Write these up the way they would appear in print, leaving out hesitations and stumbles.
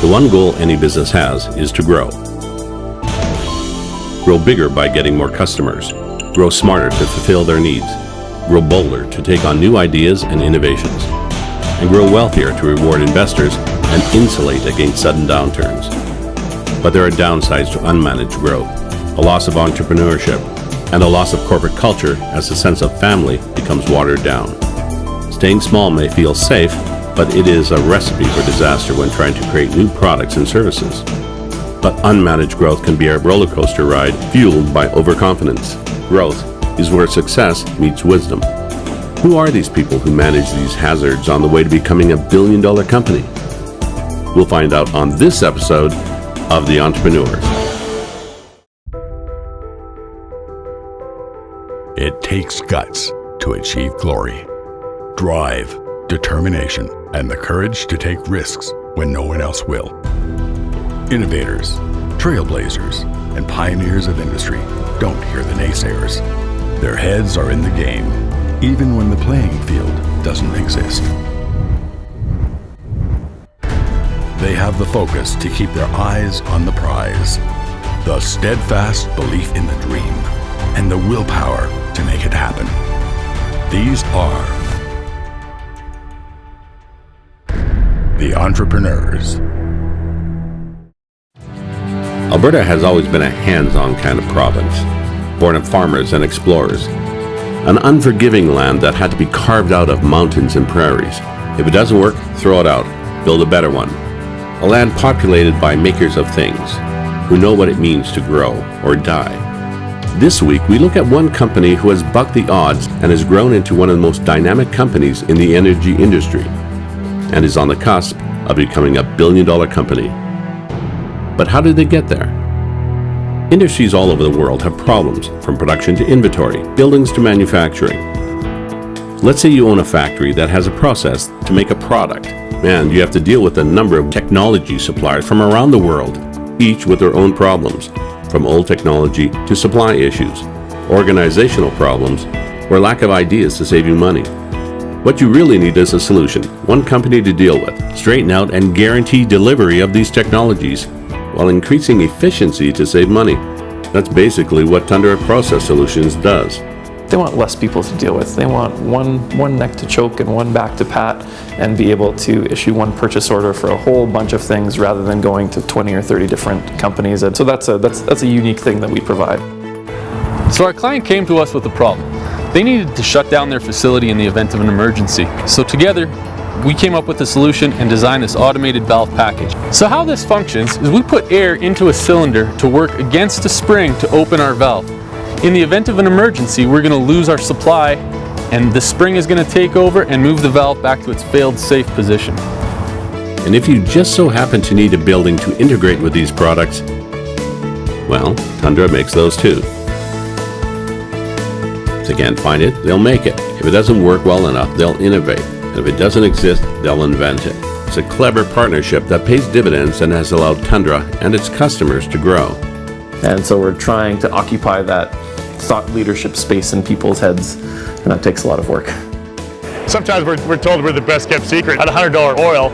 The one goal any business has is to grow. Grow bigger by getting more customers. Grow smarter to fulfill their needs. Grow bolder to take on new ideas and innovations. And grow wealthier to reward investors and insulate against sudden downturns. But there are downsides to unmanaged growth, a loss of entrepreneurship, and a loss of corporate culture as the sense of family becomes watered down. Staying small may feel safe, but it is a recipe for disaster when trying to create new products and services. But unmanaged growth can be a roller coaster ride fueled by overconfidence. Growth is where success meets wisdom. Who are these people who manage these hazards on the way to becoming $1 billion company? We'll find out on this episode of The Entrepreneurs. It takes guts to achieve glory, drive, determination, and the courage to take risks when no one else will. Innovators, trailblazers, and pioneers of industry don't hear the naysayers. Their heads are in the game, even when the playing field doesn't exist. They have the focus to keep their eyes on the prize, the steadfast belief in the dream, and the willpower to make it happen. These are the Entrepreneurs. Alberta has always been a hands-on kind of province, born of farmers and explorers. An unforgiving land that had to be carved out of mountains and prairies. If it doesn't work, throw it out, build a better one. A land populated by makers of things, who know what it means to grow or die. This week, we look at one company who has bucked the odds and has grown into one of the most dynamic companies in the energy industry, and is on the cusp of becoming $1 billion company. But how did they get there? Industries all over the world have problems, from production to inventory, buildings to manufacturing. Let's say you own a factory that has a process to make a product, and you have to deal with a number of technology suppliers from around the world, each with their own problems, from old technology to supply issues, organizational problems, or lack of ideas to save you money. What you really need is a solution, one company to deal with, straighten out and guarantee delivery of these technologies, while increasing efficiency to save money. That's basically what Tundra Process Solutions does. They want less people to deal with. They want one neck to choke and one back to pat, and be able to issue one purchase order for a whole bunch of things rather than going to 20 or 30 different companies. And so that's a unique thing that we provide. So our client came to us with a problem. They needed to shut down their facility in the event of an emergency. So together, we came up with a solution and designed this automated valve package. So how this functions is we put air into a cylinder to work against a spring to open our valve. In the event of an emergency, we're going to lose our supply, and the spring is going to take over and move the valve back to its failed safe position. And if you just so happen to need a building to integrate with these products, well, Tundra makes those too. If they can't find it, they'll make it. If it doesn't work well enough, they'll innovate. And if it doesn't exist, they'll invent it. It's a clever partnership that pays dividends and has allowed Tundra and its customers to grow. And so we're trying to occupy that thought leadership space in people's heads, and that takes a lot of work. Sometimes we're told we're the best kept secret. At $100 oil,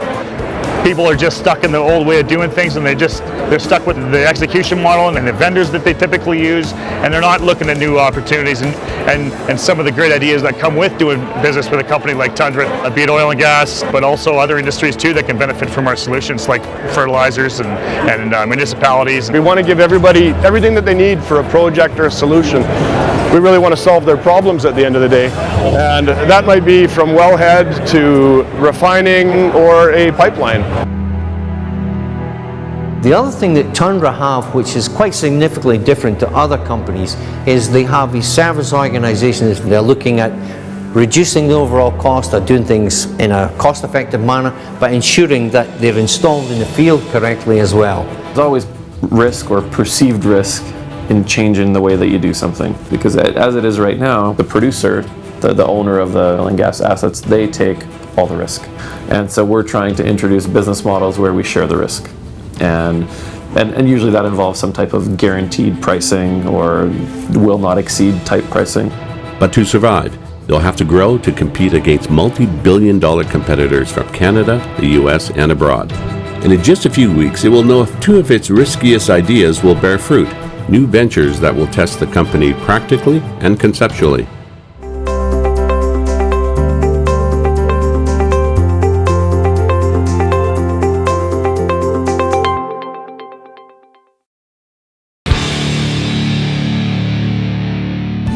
people are just stuck in the old way of doing things, and they're stuck with the execution model and the vendors that they typically use, and they're not looking at new opportunities and some of the great ideas that come with doing business with a company like Tundra, be it oil and gas, but also other industries too that can benefit from our solutions, like fertilizers and municipalities. We want to give everybody everything that they need for a project or a solution. We really want to solve their problems at the end of the day, and that might be from wellhead to refining or a pipeline. The other thing that Tundra have, which is quite significantly different to other companies, is they have these service organizations. They're looking at reducing the overall cost of doing things in a cost-effective manner, but ensuring that they're installed in the field correctly as well. There's always risk or perceived risk in changing the way that you do something, because as it is right now, the producer, the owner of the oil and gas assets, they take all the risk. And so we're trying to introduce business models where we share the risk. And usually that involves some type of guaranteed pricing or will not exceed type pricing. But to survive, they'll have to grow to compete against multi-billion-dollar competitors from Canada, the US, and abroad. And in just a few weeks, it will know if two of its riskiest ideas will bear fruit, new ventures that will test the company practically and conceptually.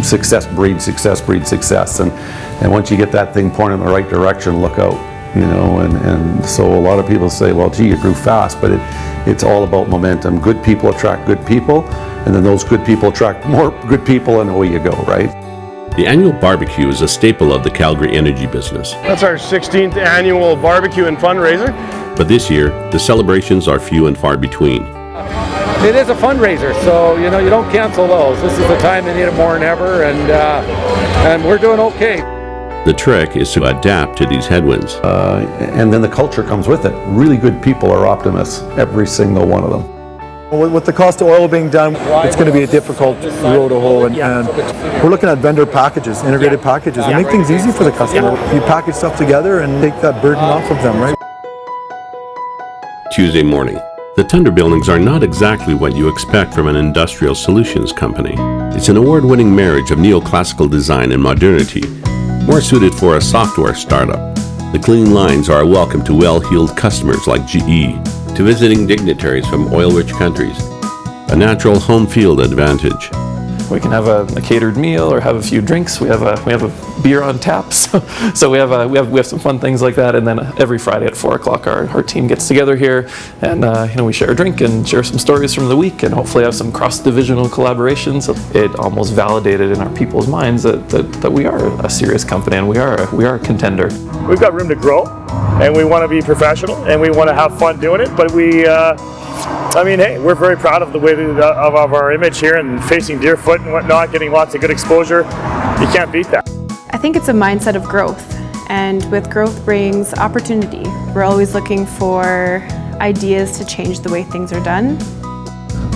Success breeds success breeds success, and once you get that thing pointed in the right direction, look out, you know. And so a lot of people say, well, gee, you grew fast, but it's all about momentum. Good people attract good people, and then those good people attract more good people, and away you go, right? The annual barbecue is a staple of the Calgary energy business. That's our 16th annual barbecue and fundraiser. But this year, the celebrations are few and far between. It is a fundraiser, so you don't cancel those. This is the time they need it more than ever, and we're doing okay. The trick is to adapt to these headwinds. And then the culture comes with it. Really good people are optimists, every single one of them. With the cost of oil being done, it's going to be a difficult road to hoe, and we're looking at vendor packages, integrated packages, and make things easy for the customer. You package stuff together and take that burden off of them, right? Tuesday morning. The Tundra buildings are not exactly what you expect from an industrial solutions company. It's an award-winning marriage of neoclassical design and modernity, more suited for a software startup. The clean lines are a welcome to well-heeled customers like GE, to visiting dignitaries from oil-rich countries. A natural home field advantage. We can have a catered meal or have a few drinks. We have a beer on tap, so we have some fun things like that. And then every Friday at 4 o'clock, our team gets together here, and we share a drink and share some stories from the week, and hopefully have some cross-divisional collaborations. It almost validated in our people's minds that we are a serious company and we are a contender. We've got room to grow, and we want to be professional, and we want to have fun doing it, but hey, we're very proud of the way of our image here, and facing Deerfoot and whatnot, getting lots of good exposure. You can't beat that. I think it's a mindset of growth, and with growth brings opportunity. We're always looking for ideas to change the way things are done.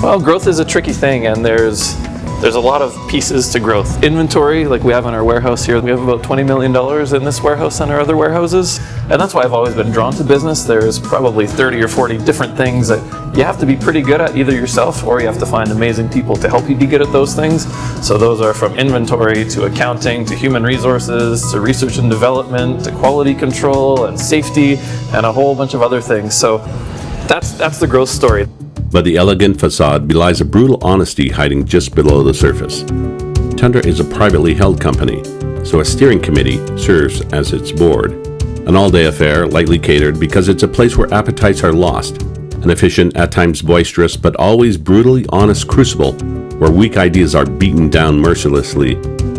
Well, growth is a tricky thing, and there's a lot of pieces to growth. Inventory, like we have in our warehouse here, we have about $20 million in this warehouse and our other warehouses. And that's why I've always been drawn to business. There's probably 30 or 40 different things that you have to be pretty good at, either yourself or you have to find amazing people to help you be good at those things. So those are from inventory to accounting to human resources to research and development to quality control and safety and a whole bunch of other things. So that's the growth story. But the elegant facade belies a brutal honesty hiding just below the surface. Tundra is a privately held company, so a steering committee serves as its board. An all-day affair, lightly catered, because it's a place where appetites are lost. An efficient, at times boisterous, but always brutally honest crucible where weak ideas are beaten down mercilessly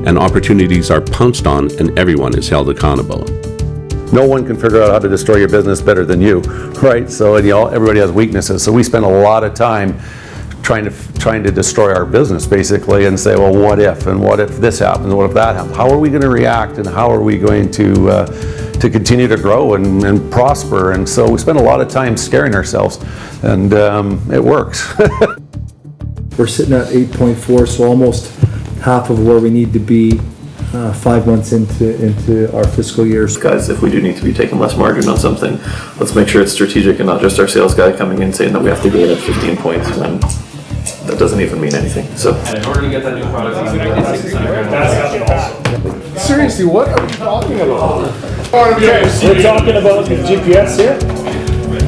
and opportunities are pounced on and everyone is held accountable. No one can figure out how to destroy your business better than you, right? So everybody has weaknesses. So we spend a lot of time trying to destroy our business, basically, and say, well, what if? And what if this happens? What if that happens? How are we going to react? And how are we going to continue to grow and prosper? And so we spend a lot of time scaring ourselves, and it works. We're sitting at 8.4, so almost half of where we need to be 5 months into our fiscal years. Guys, if we do need to be taking less margin on something, let's make sure it's strategic and not just our sales guy coming in saying that we have to gain at 15 points when that doesnesn't even mean anything. So in order to get that new product, Seriously, what are we talking about? Okay, we're talking about the GPS here.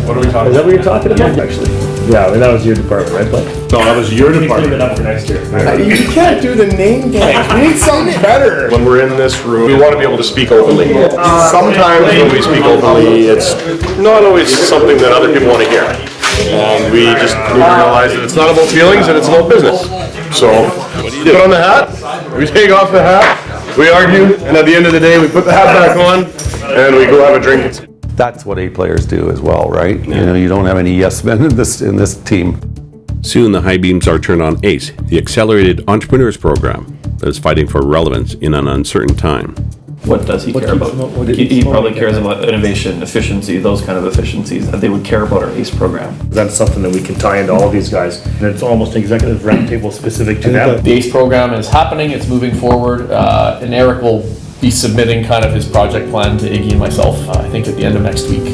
What are we talking about? Is that what you're talking about? Actually, yeah, that was your department, right, Blake? No, that was your department. Up for next year. You can't do the name game. We need something better. When we're in this room, we want to be able to speak openly. Sometimes when we speak openly, it's not always something that other people want to hear. And we just need to realize that it's not about feelings and it's about business. So, we put on the hat, we take off the hat, we argue, and at the end of the day, we put the hat back on, and we go have a drink. That's what A players do as well, right? Yeah. You don't have any yes men in this team. Soon the high beams are turned on ACE, the Accelerated Entrepreneurs Program that is fighting for relevance in an uncertain time. What does he care about? He probably cares about innovation, efficiency, those kind of efficiencies, and they would care about our ACE program. That's something that we can tie into all of these guys, and it's almost an executive roundtable specific to them. The ACE program is happening, it's moving forward, and Eric will be submitting kind of his project plan to Iggy and myself, I think at the end of next week.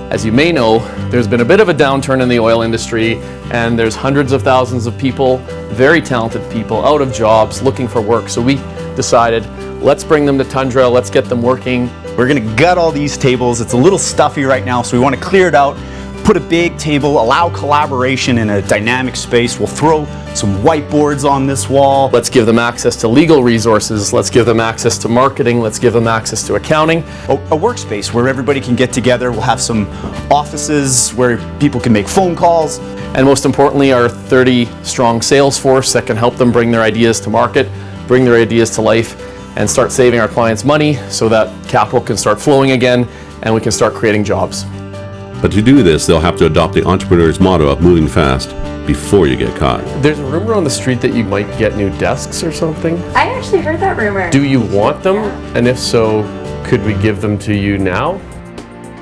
As you may know, There's been a bit of a downturn in the oil industry, and there's hundreds of thousands of people, very talented people, out of jobs, looking for work. So we decided, let's bring them to Tundra, let's get them working. We're gonna gut all these tables. It's a little stuffy right now, so we want to clear it out, put a big table, allow collaboration in a dynamic space. We'll throw some whiteboards on this wall. Let's give them access to legal resources, let's give them access to marketing, let's give them access to accounting. A workspace where everybody can get together. We'll have some offices where people can make phone calls. And most importantly, our 30-strong sales force that can help them bring their ideas to market, bring their ideas to life, and start saving our clients money so that capital can start flowing again and we can start creating jobs. But to do this, they'll have to adopt the entrepreneur's motto of moving fast before you get caught. There's a rumor on the street that you might get new desks or something. I actually heard that rumor. Do you want them? And if so, could we give them to you now?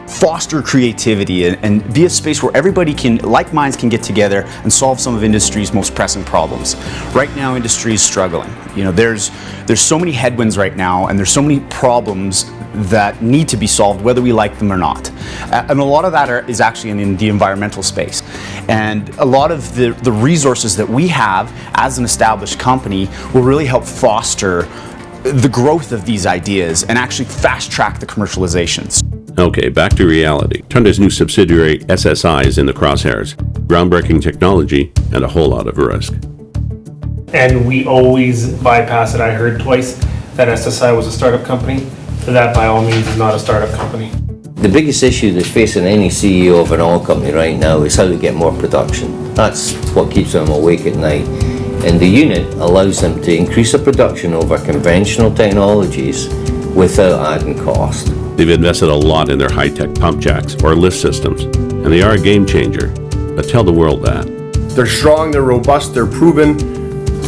Foster creativity and be a space where everybody can, like minds, can get together and solve some of industry's most pressing problems. Right now, industry is struggling. You know, there's so many headwinds right now, and there's so many problems that need to be solved, whether we like them or not. And a lot of that is actually in the environmental space. And a lot of the resources that we have as an established company will really help foster the growth of these ideas and actually fast track the commercializations. Okay, back to reality. Tundra's new subsidiary, SSI, is in the crosshairs. Groundbreaking technology and a whole lot of risk. And we always bypass it. I heard twice that SSI was a startup company. That by all means is not a startup company. The biggest issue that's facing any CEO of an oil company right now is how to get more production. That's what keeps them awake at night. And the unit allows them to increase the production over conventional technologies without adding cost. They've invested a lot in their high-tech pump jacks or lift systems, and they are a game changer. But tell the world that. They're strong, they're robust, they're proven.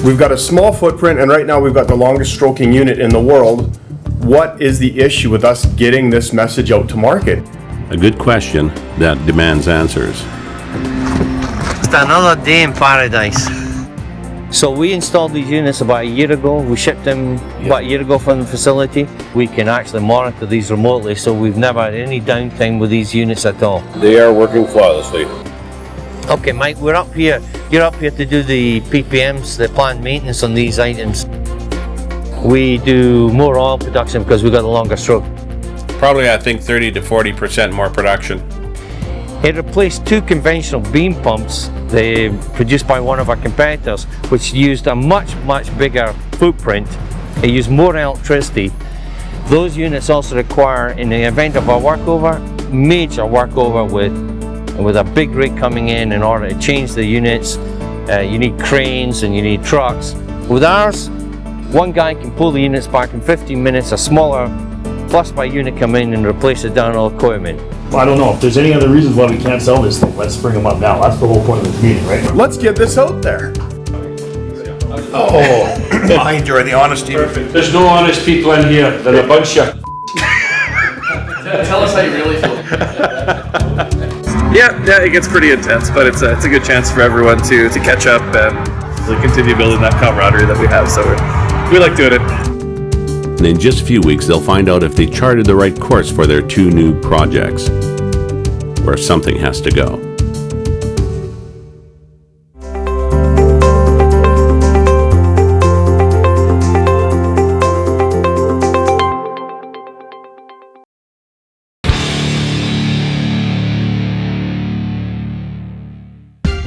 We've got a small footprint, and right now we've got the longest stroking unit in the world. What is the issue with us getting this message out to market? A good question that demands answers. It's another day in paradise. So we installed these units about a year ago. We shipped them about a year ago from the facility. We can actually monitor these remotely, so we've never had any downtime with these units at all. They are working flawlessly. Okay, Mike, we're up here. You're up here to do the PPMs, the planned maintenance on these items. We do more oil production because we've got a longer stroke. Probably, I think, 30 to 40% more production. It replaced two conventional beam pumps produced by one of our competitors, which used a much bigger footprint. It used more electricity. Those units also require, in the event of a workover, major workover with a big rig coming in order to change the units. You need cranes and you need trucks. With ours, one guy can pull the units back in 15 minutes, a smaller plus by unit come in and replace the downhole equipment. I don't know if there's any other reasons why we can't sell this thing. Let's bring them up now. That's the whole point of this meeting, right? Let's get this out there. Oh, I enjoy the honesty. Perfect. There's no honest people in here. They're a bunch of... Tell us how you really feel. Yeah, it gets pretty intense, but it's a good chance for everyone to catch up and to continue building that camaraderie that we have. So we like doing it. And in just a few weeks, they'll find out if they charted the right course for their two new projects, where something has to go.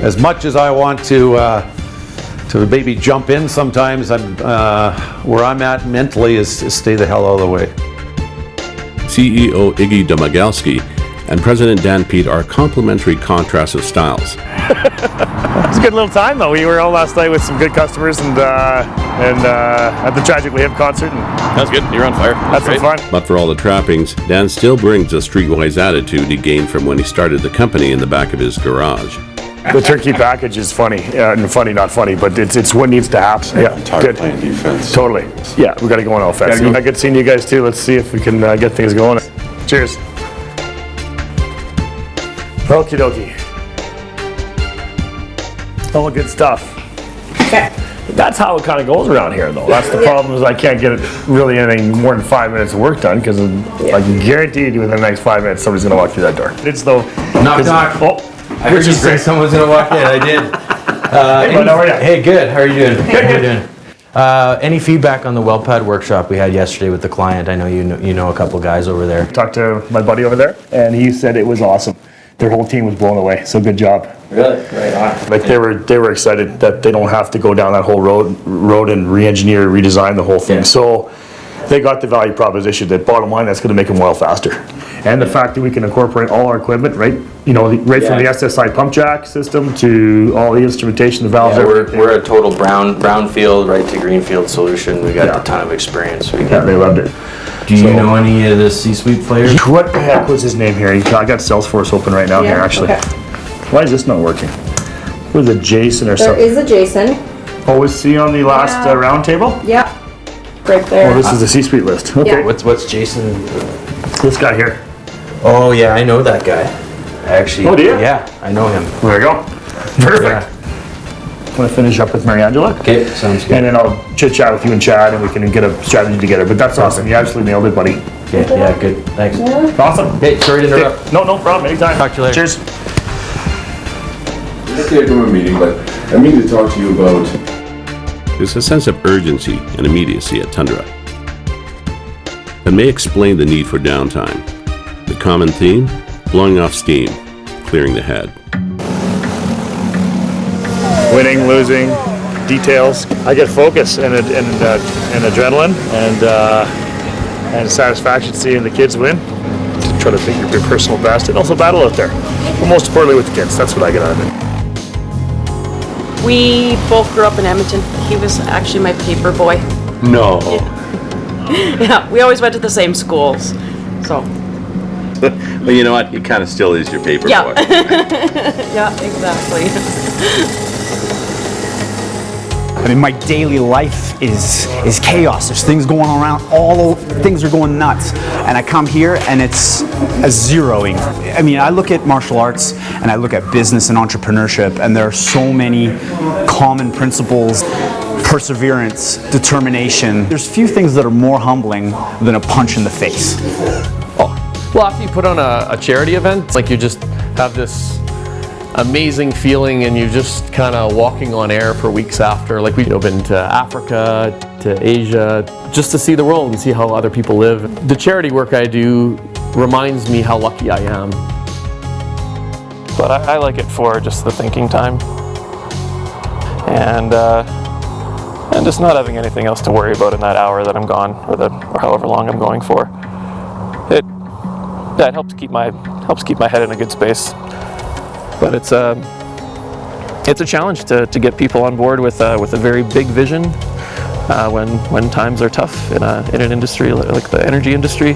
As much as I want to maybe jump in sometimes, where I'm at mentally is stay the hell out of the way. CEO Iggy Domagalski and President Dan Pete are complementary contrasts of styles. It's a good little time though. We were out last night with some good customers and at the Tragic Wave concert. That was good. You're on fire. That's some fun. But for all the trappings, Dan still brings the streetwise attitude he gained from when he started the company in the back of his garage. The turkey package is funny, funny, not funny, but it's what needs to happen. Yeah, good. Playing defense. Totally. Yeah, we got to go on offense. Good seeing you guys too. Let's see if we can get things going. Cheers. Okie dokie. All good stuff. Okay. That's how it kind of goes around here, though. That's the problem is I can't get really anything more than 5 minutes of work done because I can guarantee you within the next 5 minutes somebody's going to walk through that door. It's though. Knock, knock. Oh, I heard you say someone's gonna walk in. I did. Hey, bud, how are you? Hey, good. How are you doing? Good, How are you doing? Any feedback on the well pad workshop we had yesterday with the client? I know you know a couple guys over there. Talked to my buddy over there, and he said it was awesome. Their whole team was blown away. So good job. Really? Right on. Like they were excited that they don't have to go down that whole road and re-engineer, redesign the whole thing. Yeah. So they got the value proposition that bottom line that's going to make them oil faster. And the fact that we can incorporate all our equipment, right? You know, right from the SSI pump jack system to all the instrumentation, the valves. Yeah, we're a total brownfield, right to greenfield solution. We got a ton of experience. Yeah, they loved it. Do you know any of the C-suite players? What the heck was his name here? I got Salesforce open right now here, actually. Okay. Why is this not working? Was it Jason or something? There is a Jason. Oh, was he on the last round table? Yeah. Right there. Oh, this is the C-suite list. Okay. Yeah. What's Jason? This guy here. Oh yeah, I know that guy. Actually. Oh, do you? Yeah, I know him. There we go. Perfect. I'm going to finish up with Mariangela. Okay, sounds good. And then I'll chit-chat with you and Chad, and we can get a strategy together. But that's awesome. You absolutely nailed it, buddy. Okay, yeah, good. Thanks. Awesome. Hey, sorry to interrupt. Okay. No problem. Anytime. Talk to you later. Cheers. Stay from a meeting, but I mean to talk to you about. There's a sense of urgency and immediacy at Tundra that may explain the need for downtime. The common theme? Blowing off steam, clearing the head. Winning, losing, details. I get focus and adrenaline and satisfaction seeing the kids win. To try to think your personal best and also battle out there. But most importantly with the kids. That's what I get out of it. We both grew up in Edmonton. He was actually my paper boy. No. Yeah, we always went to the same schools. So. Well, you know what? He kind of still is your paper boy. Yeah, exactly. I mean, my daily life is chaos. There's things going around, things are going nuts. And I come here and it's a zeroing. I mean, I look at martial arts and I look at business and entrepreneurship, and there are so many common principles: perseverance, determination. There's few things that are more humbling than a punch in the face. Well, after you put on a charity event, it's like you just have this amazing feeling and you're just kind of walking on air for weeks after. Like we've been to Africa, to Asia, just to see the world and see how other people live. The charity work I do reminds me how lucky I am. But I like it for just the thinking time and just not having anything else to worry about in that hour that I'm gone, or however long I'm going for. It helps keep my head in a good space. But it's a challenge to get people on board with a very big vision when times are tough in an industry like the energy industry.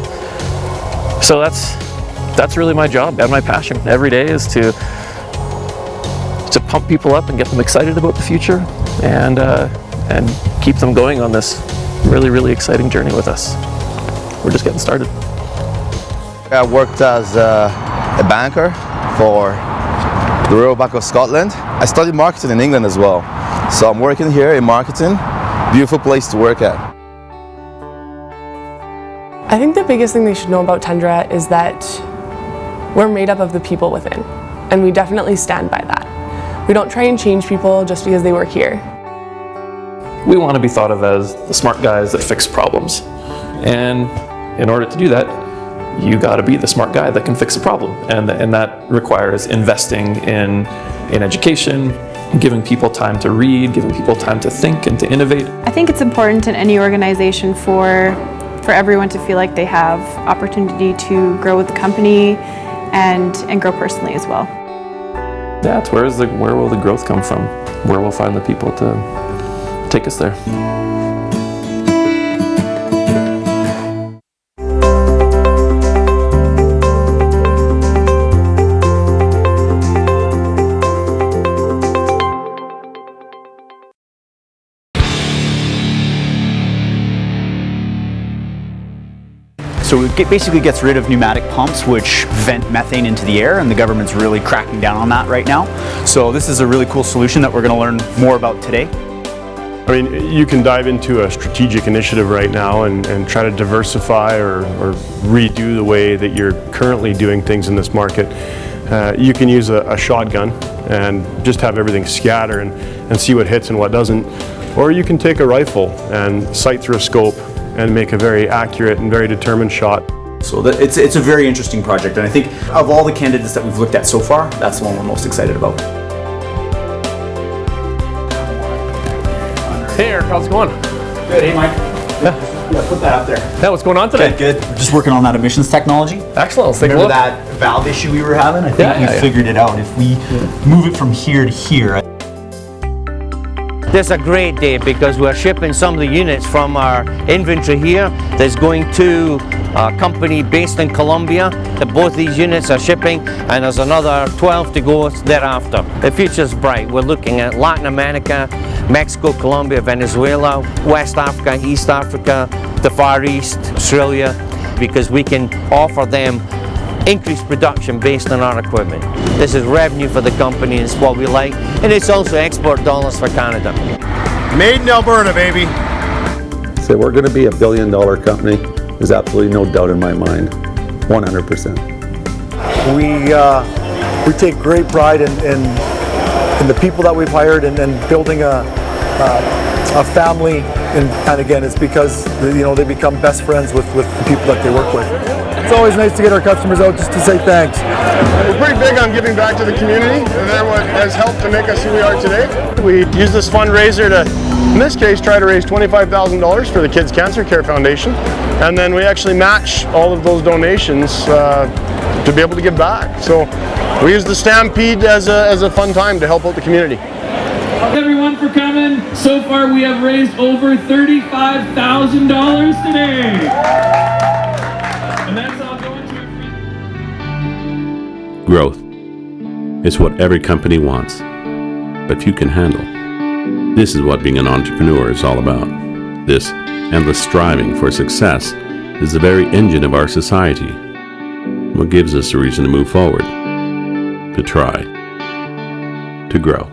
So that's really my job and my passion every day is to pump people up and get them excited about the future and keep them going on this really, really exciting journey with us. We're just getting started. I worked as a banker for the Royal Bank of Scotland. I studied marketing in England as well. So I'm working here in marketing. Beautiful place to work at. I think the biggest thing they should know about Tundra is that we're made up of the people within, and we definitely stand by that. We don't try and change people just because they work here. We want to be thought of as the smart guys that fix problems. And in order to do that, you got to be the smart guy that can fix a problem, and that requires investing in education, giving people time to read, giving people time to think and to innovate. I think it's important in any organization for everyone to feel like they have opportunity to grow with the company and grow personally as well. Yeah, it's where will the growth come from? Where we'll find the people to take us there. So it basically gets rid of pneumatic pumps which vent methane into the air, and the government's really cracking down on that right now. So this is a really cool solution that we're going to learn more about today. I mean, you can dive into a strategic initiative right now and try to diversify or redo the way that you're currently doing things in this market. you can use a shotgun and just have everything scatter and see what hits and what doesn't. Or you can take a rifle and sight through a scope and make a very accurate and very determined shot. So it's a very interesting project, and I think of all the candidates that we've looked at so far, that's the one we're most excited about. Hey Eric, how's it going? Good, hey Mike. Yeah, put that up there. Yeah, what's going on today? Okay, good. We're just working on that emissions technology. Excellent, let's take a Remember look. that valve issue we were having? I think we figured it out. If we move it from here to here. This is a great day because we're shipping some of the units from our inventory here that's going to a company based in Colombia. Both these units are shipping, and there's another 12 to go thereafter. The future's bright. We're looking at Latin America, Mexico, Colombia, Venezuela, West Africa, East Africa, the Far East, Australia, because we can offer them increased production based on our equipment. This is revenue for the company, and it's what we like, and it's also export dollars for Canada. Made in Alberta, baby. So we're going to be $1 billion company. There's absolutely no doubt in my mind, 100%. We take great pride in the people that we've hired and building a family, and again, it's because they become best friends with the people that they work with. It's always nice to get our customers out just to say thanks. We're pretty big on giving back to the community, and they're what has helped to make us who we are today. We use this fundraiser to, in this case, try to raise $25,000 for the Kids Cancer Care Foundation, and then we actually match all of those donations to be able to give back. So we use the Stampede as a fun time to help out the community. Thanks everyone for coming. So far we have raised over $35,000 today. And that's all going to Growth is what every company wants, but few can handle. This is what being an entrepreneur is all about. This endless striving for success is the very engine of our society. What gives us a reason to move forward, to try, to grow.